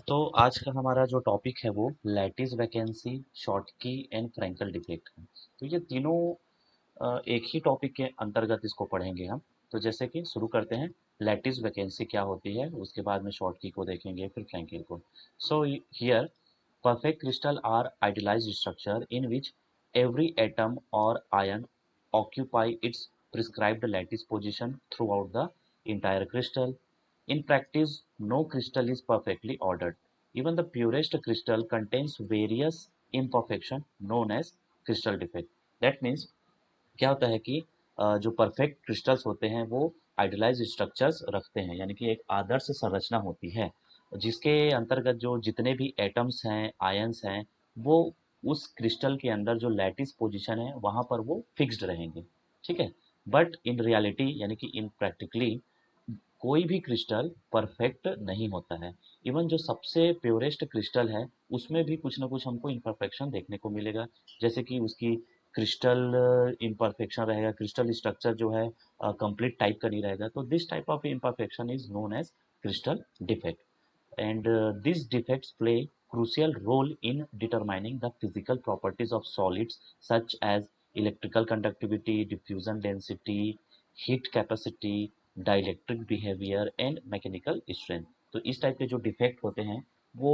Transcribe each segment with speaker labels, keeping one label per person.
Speaker 1: तो आज का हमारा जो टॉपिक है वो lattice vacancy, Schottky and Frenkel defect है। तो ये तीनों एक ही टॉपिक के अंतर्गत इसको पढ़ेंगे हम। तो जैसे कि शुरू करते हैं, लैटिस वैकेंसी क्या होती है, उसके बाद में शॉटकी को देखेंगे, फिर फ्रैंकल को। So here perfect crystal are idealized structure in which every atom or ion occupy its prescribed lattice position throughout the entire crystal. In practice, no crystal is perfectly ordered. Even the purest crystal contains various imperfection known as crystal defect. That means क्या होता है कि जो perfect crystals होते हैं वो idealise structures रखते हैं, यानी कि एक आदर्श संरचना होती है जिसके अंतर्गत जो जितने भी एटम्स हैं, आयंस हैं, वो उस क्रिस्टल के अंदर जो लैटिस पोजीशन है वहाँ पर वो फिक्स्ड रहेंगे। ठीक है। बट इन रियलिटी यानी कि इन प्रैक्टिकली कोई भी क्रिस्टल परफेक्ट नहीं होता है। इवन जो सबसे प्योरेस्ट क्रिस्टल है उसमें भी कुछ ना कुछ हमको इम्परफेक्शन देखने को मिलेगा। जैसे कि उसकी क्रिस्टल इम्परफेक्शन रहेगा, क्रिस्टल स्ट्रक्चर जो है कंप्लीट टाइप का नहीं रहेगा। तो this type of imperfection is known as crystal defect. And these defects play crucial role in determining the physical properties of solids such as electrical conductivity, diffusion density, heat capacity, dielectric behavior and mechanical strength। तो इस type के जो defect होते हैं वो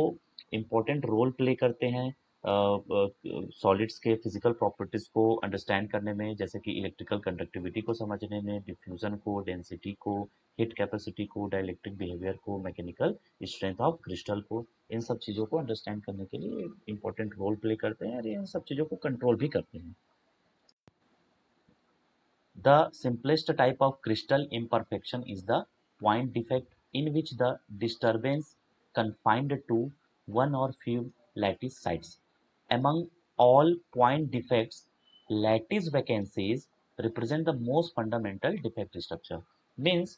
Speaker 1: important role play करते हैं solids के फिजिकल प्रॉपर्टीज को अंडरस्टैंड करने में, जैसे कि इलेक्ट्रिकल कंडक्टिविटी को समझने में, डिफ्यूजन को, डेंसिटी को, हीट कैपेसिटी को, डाइलेक्ट्रिक बिहेवियर को, मैकेनिकल स्ट्रेंथ ऑफ क्रिस्टल को। इन सब चीज़ों को अंडरस्टैंड करने के लिए इंपॉर्टेंट रोल प्ले करते हैं और इन सब चीज़ों को कंट्रोल भी करते हैं। The simplest type of crystal imperfection is the point defect, in which the disturbance confined to one or few lattice sites. Among all point defects, lattice vacancies represent the most fundamental defect structure. Means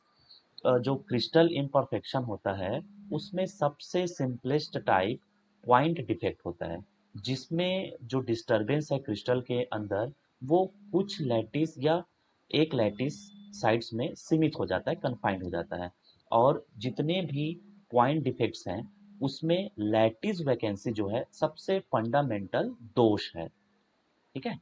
Speaker 1: जो crystal imperfection होता है उसमें सबसे simplest type point defect होता है, जिसमें जो disturbance है क्रिस्टल के अंदर वो कुछ लैटिस या एक लैटिस साइड्स में सीमित हो जाता है, कन्फाइंड हो जाता है। और जितने भी पॉइंट डिफेक्ट्स हैं उसमें लैटिस वैकेंसी जो है सबसे फंडामेंटल दोष है। ठीक है।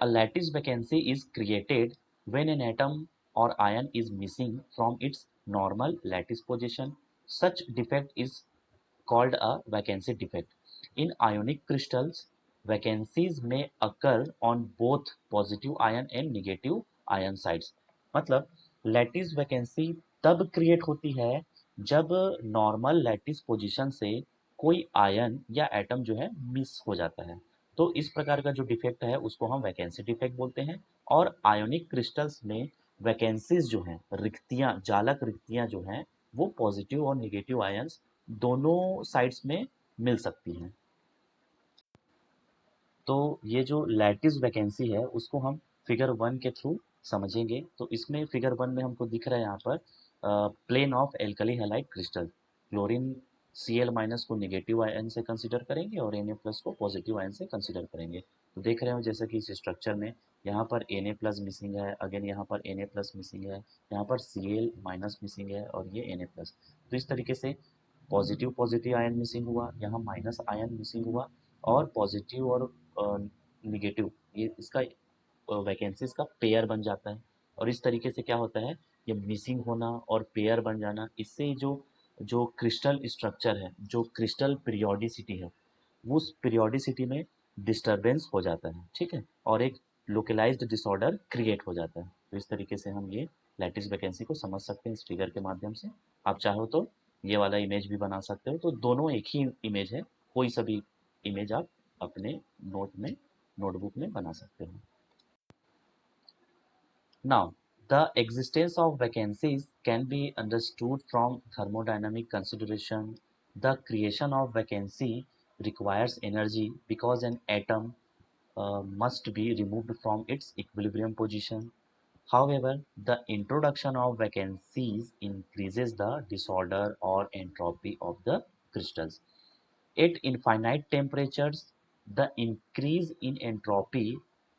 Speaker 1: A lattice vacancy is created when an atom or ion is missing from its normal lattice position. Such defect is called a vacancy defect. In ionic crystals, vacancies may occur on both positive ion and negative ion sides. मतलब lattice vacancy तब create होती है जब normal lattice position से कोई ion या atom जो है मिस हो जाता है। तो इस प्रकार का जो डिफेक्ट है उसको हम वैकेंसी डिफेक्ट बोलते हैं। और आयोनिक क्रिस्टल्स में वैकेंसीज जो हैं, रिक्तियाँ, जालक रिक्तियाँ जो हैं, वो पॉजिटिव और नेगेटिव आयंस दोनों साइड्स में मिल सकती हैं। तो ये जो लैटिस वैकेंसी है उसको हम फिगर वन के थ्रू समझेंगे। तो इसमें फिगर वन में हमको दिख रहा है यहाँ पर plane of alkali halide crystal. Chlorine Cl minus को नेगेटिव आयन से कंसीडर करेंगे और Na प्लस को पॉजिटिव आयन से कंसीडर करेंगे। तो देख रहे हो जैसे कि इस स्ट्रक्चर में यहाँ पर Na प्लस मिसिंग है, अगेन यहाँ पर Na प्लस मिसिंग है, यहाँ पर Cl माइनस मिसिंग है और ये Na प्लस। तो इस तरीके से पॉजिटिव पॉजिटिव आयन मिसिंग हुआ, यहाँ माइनस आयन मिसिंग हुआ और पॉजिटिव और निगेटिव ये इसका वैकेंसीज का पेयर बन जाता है। और इस तरीके से क्या होता है, ये मिसिंग होना और पेयर बन जाना, इससे जो जो क्रिस्टल स्ट्रक्चर है, जो क्रिस्टल पीरियोडिसिटी है, उस पीरियोडिसिटी में डिस्टरबेंस हो जाता है। ठीक है। और एक लोकलाइज्ड डिसऑर्डर क्रिएट हो जाता है। तो इस तरीके से हम ये लैटिस वैकेंसी को समझ सकते हैं इस फिगर के माध्यम से। आप चाहो तो ये वाला इमेज भी बना सकते हो। तो दोनों एक ही इमेज है, कोई सा भी इमेज आप अपने नोटबुक में बना सकते हो। Now, the existence of vacancies can be understood from thermodynamic consideration. The creation of vacancy requires energy because an atom must be removed from its equilibrium position. However, the introduction of vacancies increases the disorder or entropy of the crystals. At infinite temperatures, the increase in entropy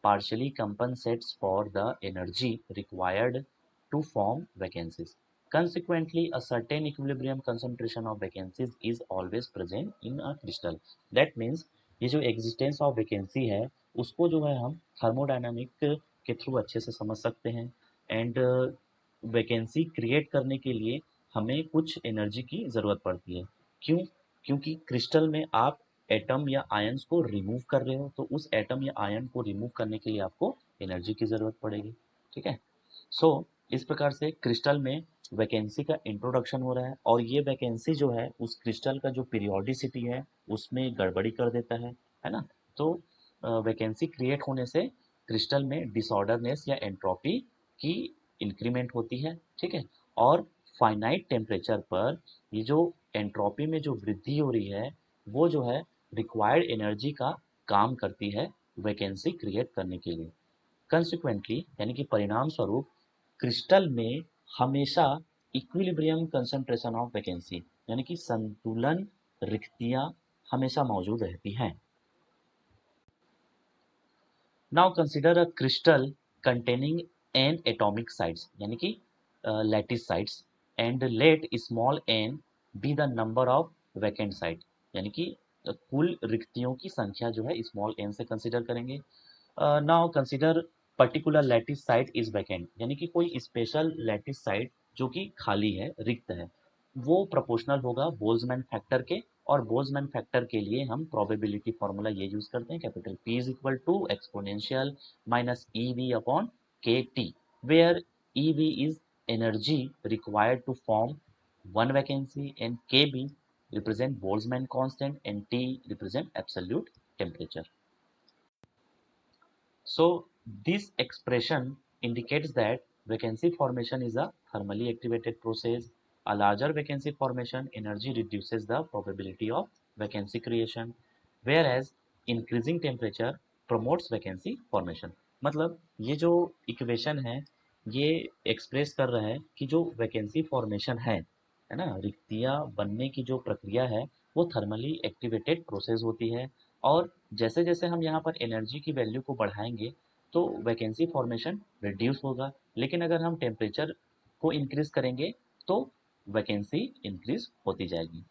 Speaker 1: partially compensates for the energy required to form vacancies. Consequently, a certain equilibrium concentration of vacancies is always present in a crystal. That means ये जो existence of vacancy है उसको जो है हम thermodynamic के through अच्छे से समझ सकते हैं। एंड वैकेंसी क्रिएट करने के लिए हमें कुछ एनर्जी की ज़रूरत पड़ती है। क्यों? क्योंकि क्रिस्टल में आप एटम या आयंस को रिमूव कर रहे हो, तो उस एटम या आयन को रिमूव करने के लिए आपको एनर्जी की ज़रूरत पड़ेगी। ठीक है। सो इस प्रकार से क्रिस्टल में वैकेंसी का इंट्रोडक्शन हो रहा है, और ये वैकेंसी जो है उस क्रिस्टल का जो पीरियोडिसिटी है उसमें गड़बड़ी कर देता है ना। तो वैकेंसी क्रिएट होने से क्रिस्टल में डिसऑर्डरनेस या एंट्रोपी की इंक्रीमेंट होती है। ठीक है। और फाइनाइट टेम्परेचर पर ये जो एंट्रोपी में जो वृद्धि हो रही है वो जो है रिक्वायर्ड एनर्जी का काम करती है वैकेंसी क्रिएट करने के लिए। कंसिक्वेंटली यानी कि परिणाम स्वरूप क्रिस्टल में हमेशा इक्विलिब्रियम कंसंट्रेशन ऑफ वैकेंसी यानी कि संतुलन रिक्तियां हमेशा मौजूद रहती हैं। Now consider a crystal containing n atomic sites यानी कि lattice sites, and let small n be the number of vacant site यानी कि कुल रिक्तियों की संख्या जो है स्मॉल एन से कंसिडर करेंगे। Now consider particular lattice site is vacant यानी कि कोई स्पेशल लैटिस साइट जो कि खाली है, रिक्त है, वो प्रोपोर्शनल होगा बोल्ट्जमैन फैक्टर के। और बोल्ट्जमैन फैक्टर के लिए हम प्रोबेबिलिटी फार्मूला ये यूज करते हैं, capital P is equal to exponential minus E V upon K T, where E V is energy required to form one vacancy and Kb represent Boltzmann constant and T represent absolute temperature. So this expression indicates that vacancy formation is a thermally activated process. A larger vacancy formation energy reduces the probability of vacancy creation, whereas increasing temperature promotes vacancy formation. मतलब ये जो equation है ये express कर रहा है कि जो वैकेंसी फॉर्मेशन है ना, रिक्तियाँ बनने की जो प्रक्रिया है वो थर्मली एक्टिवेटेड प्रोसेस होती है। और जैसे जैसे हम यहाँ पर एनर्जी की वैल्यू को बढ़ाएंगे तो वैकेंसी फॉर्मेशन रिड्यूस होगा, लेकिन अगर हम टेम्परेचर को इंक्रीज करेंगे तो वैकेंसी इंक्रीज होती जाएगी।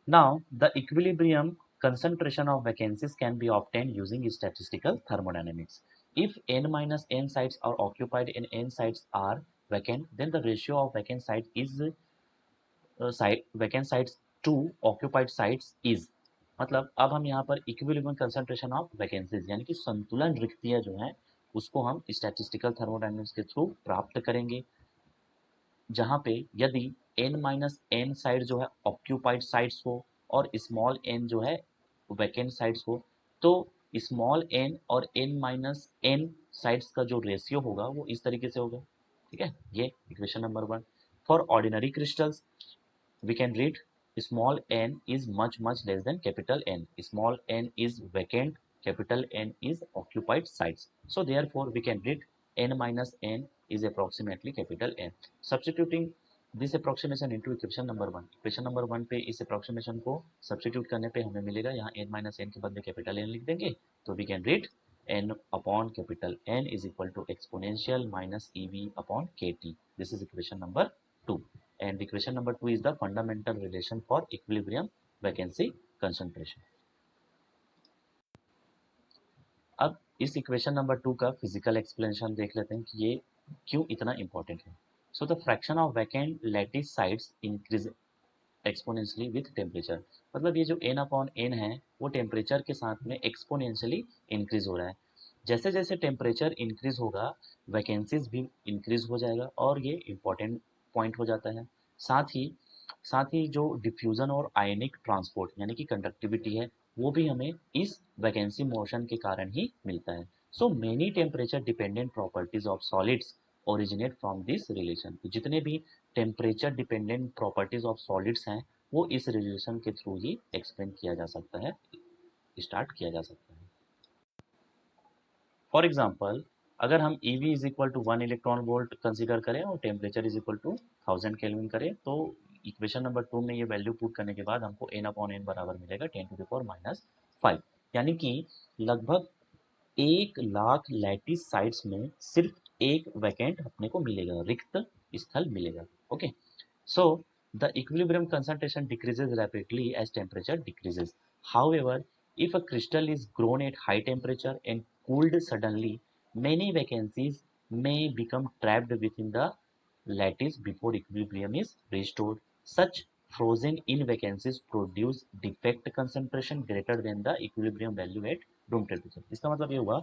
Speaker 1: Now the equilibrium concentration of vacancies can be obtained using statistical thermodynamics. If n minus n sites are occupied and n sites are vacant, then the ratio of vacant site is vacant sites to occupied sites is, मतलब अब हम यहाँ पर equilibrium concentration of vacancies यानी कि संतुलन रिक्तियाँ जो हैं उसको हम स्टैटिस्टिकल थर्मोडायनेमिक्स के थ्रू प्राप्त करेंगे, जहाँ पे यदि n माइनस एन साइड जो है ऑक्यूपाइड साइट्स हो और स्मॉल n जो है वैकेंट साइट्स हो, तो स्मॉल n और n माइनस n साइट्स का जो रेशियो होगा वो इस तरीके से होगा। ठीक है, ये equation number 1। For ordinary crystals we can read small n is much less than capital N. Small n is vacant, capital N is occupied sites. So therefore we can read n minus n is approximately capital N. Substituting this approximation into equation number 1. Equation number 1 पे इस approximation को substitute करने पे हमें मिलेगा, यहाँ n minus n के बदले capital N लिख देंगे, तो we can read n upon capital N is equal to exponential minus EV upon KT. This is equation number 2. And equation number 2 is the fundamental relation for equilibrium vacancy concentration. अब इस equation number 2 का physical explanation देख लेते हैं कि ये क्यों इतना इंपॉर्टेंट है। So the fraction of vacant lattice sites increase exponentially with temperature, मतलब ये जो n अपॉन n है वो टेम्परेचर के साथ में एक्सपोनेंशियली इंक्रीज हो रहा है। जैसे जैसे टेम्परेचर इंक्रीज होगा वैकेंसीज भी इंक्रीज हो जाएगा, और ये इंपॉर्टेंट पॉइंट हो जाता है। साथ ही जो डिफ्यूजन और आयनिक ट्रांसपोर्ट यानी कि कंडक्टिविटी है वो भी हमें इस वैकेंसी मोशन के कारण ही मिलता है। So many temperature dependent properties of solids originate from this relation. जितने भी temperature dependent properties of solids हैं वो इस रिलेशन के थ्रू ही एक्सप्लेन किया जा सकता है, स्टार्ट किया जा सकता है। फॉर एग्जाम्पल अगर हम E V is equal to 1 electron volt consider करें और temperature is equal to 1000 kelvin करें, तो इक्वेशन नंबर 2 में ये वैल्यू पुट करने के बाद हमको n अपॉन n बराबर मिलेगा 10⁻⁵ यानी कि लगभग 1 लाख लैटिस साइट्स में सिर्फ एक वैकेंट अपने को मिलेगा, रिक्त स्थल मिलेगा। Okay, so the equilibrium concentration decreases rapidly as temperature decreases. However, if a crystal is grown at high temperature and cooled suddenly, many vacancies may become trapped within the lattice before equilibrium is restored. Such frozen in vacancies produce defect concentration greater than the equilibrium value at room temperature. इसका मतलब ये हुआ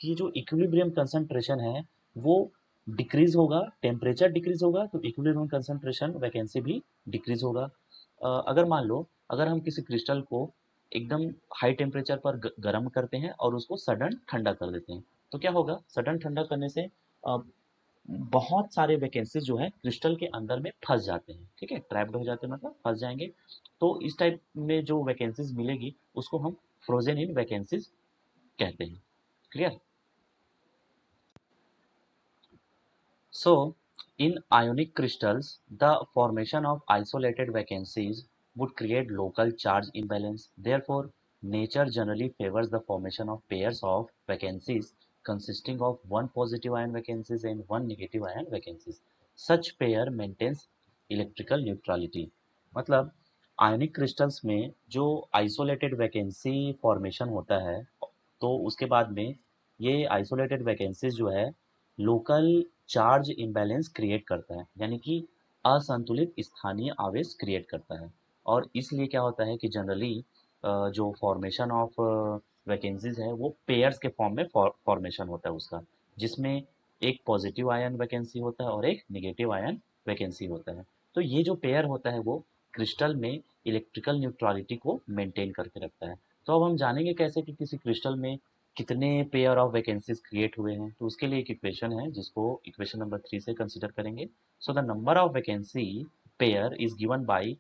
Speaker 1: कि जो equilibrium concentration है वो decrease होगा, temperature decrease होगा तो इक्विलिब्रियम कंसंट्रेशन वैकेंसी भी डिक्रीज होगा। अगर मान लो, अगर हम किसी क्रिस्टल को एकदम हाई टेम्परेचर पर गर्म करते हैं और उसको सडन ठंडा कर देते हैं, तो क्या होगा, सडन ठंडा करने से बहुत सारे वैकेंसीज जो है क्रिस्टल के अंदर में फंस जाते हैं, ठीक है, ट्रैप्ड हो जाते हैं मतलब फंस जाएंगे। तो इस टाइप में जो वैकेंसीज मिलेगी उसको हम फ्रोजन इन वैकेंसीज कहते हैं। Clear? So, in ionic crystals, the formation of isolated vacancies would create local charge imbalance. Therefore, nature generally favors the formation of pairs of vacancies consisting of one positive ion vacancies and one negative ion vacancies. Such pair maintains electrical neutrality. मतलब आयनिक crystals में जो isolated vacancy formation होता है, तो उसके बाद में ये आइसोलेटेड वैकेंसीज जो है लोकल चार्ज इम्बैलेंस क्रिएट करता है, यानी कि असंतुलित स्थानीय आवेश क्रिएट करता है। और इसलिए क्या होता है कि जनरली जो फॉर्मेशन ऑफ वैकेंसीज है वो पेयर्स के फॉर्म में फॉर्मेशन होता है उसका, जिसमें एक पॉजिटिव आयन वैकेंसी होता है और एक नेगेटिव आयन वैकेंसी होता है। तो ये जो पेयर होता है वो क्रिस्टल में इलेक्ट्रिकल न्यूट्रलिटी को मेंटेन करके रखता है। तो अब हम जानेंगे कैसे कि किसी क्रिस्टल में कितने पेयर ऑफ वैकेंसीज क्रिएट हुए हैं। तो उसके लिए एक इक्वेशन है जिसको इक्वेशन नंबर 3 से कंसीडर करेंगे। So the number of vacancy pair is given by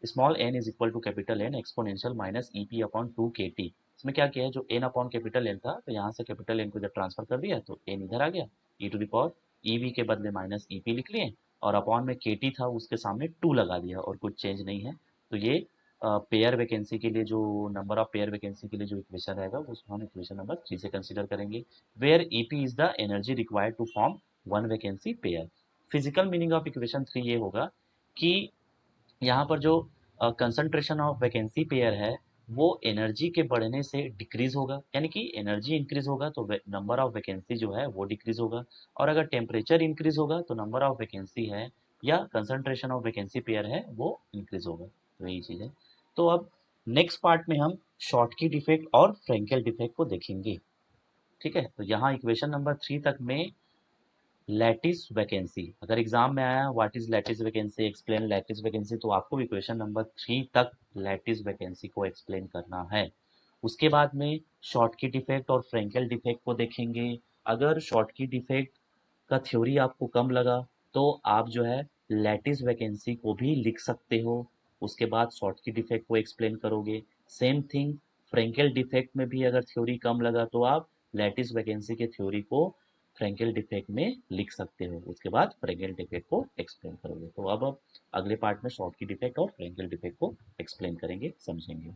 Speaker 1: small n is equal to capital N exponential minus E P upon 2 kT। इसमें क्या किया है, जो n अपॉन कैपिटल N था तो यहाँ से कैपिटल N को जब ट्रांसफर कर दिया तो n इधर आ गया, e to the power E V के बदले माइनस ई पी लिख लिए, और अपॉन में kT था उसके सामने 2 लगा दिया और कुछ चेंज नहीं है। तो ये पेयर वैकेंसी के लिए जो नंबर ऑफ पेयर वैकेंसी के लिए जो इक्वेशन रहेगा उसको हम इक्वेशन नंबर 3 से कंसीडर करेंगे, where E P is the energy required to form one vacancy pair. Physical meaning of equation 3 ये होगा कि यहाँ पर जो कंसंट्रेशन ऑफ वैकेंसी पेयर है वो एनर्जी के बढ़ने से डिक्रीज होगा, यानी कि एनर्जी इंक्रीज होगा तो नंबर ऑफ वैकेंसी जो है वो डिक्रीज होगा। और अगर टेम्परेचर इंक्रीज होगा तो नंबर ऑफ वैकेंसी है या कंसंट्रेशन ऑफ वैकेंसी पेयर है वो इंक्रीज होगा। तो यही चीज़ है। तो अब नेक्स्ट पार्ट में हम शॉर्टकी डिफेक्ट और फ्रेंकेल डिफेक्ट को देखेंगे। ठीक है, तो यहाँ इक्वेशन नंबर 3 तक में लैटिस वैकेंसी, अगर एग्जाम में आया what is lattice vacancy, explain lattice vacancy, तो आपको इक्वेशन नंबर 3 तक लैटिस वैकेंसी को एक्सप्लेन करना है। उसके बाद में शॉर्टकी डिफेक्ट और फ्रेंकेल डिफेक्ट को देखेंगे। अगर शॉर्टकी डिफेक्ट का थ्योरी आपको कम लगा तो आप जो है लैटिस वैकेंसी को भी लिख सकते हो, उसके बाद शॉर्टकी डिफेक्ट को एक्सप्लेन करोगे। सेम थिंग फ्रेंकेल डिफेक्ट में भी अगर थ्योरी कम लगा तो आप लैटिस वैकेंसी के थ्योरी को फ्रेंकेल डिफेक्ट में लिख सकते हो, उसके बाद फ्रेंकेल डिफेक्ट को एक्सप्लेन करोगे। तो अब अगले पार्ट में शॉर्टकी डिफेक्ट और फ्रेंकेल डिफेक्ट को एक्सप्लेन करेंगे, समझेंगे।